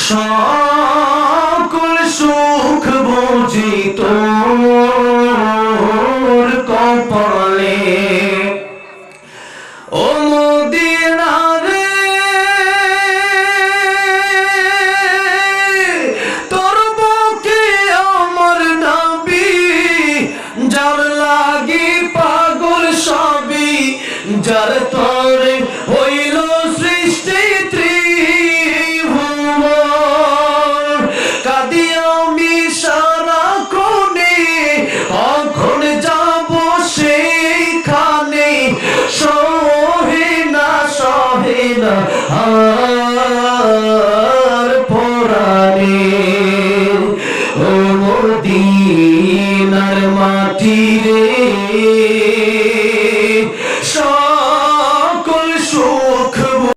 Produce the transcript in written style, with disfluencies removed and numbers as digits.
সকল সুখ বুঝি তোর কপালে ও মদিনা রে তোর বুকে আমার নবী যার লাগি পাগল সবই যার তরে হইল সৃষ্টি ত্রিভুবন কাঁদি আমি সারাক্ষণে কখন যাব সেইখানে সহে না আর পরাণে ও মদিনা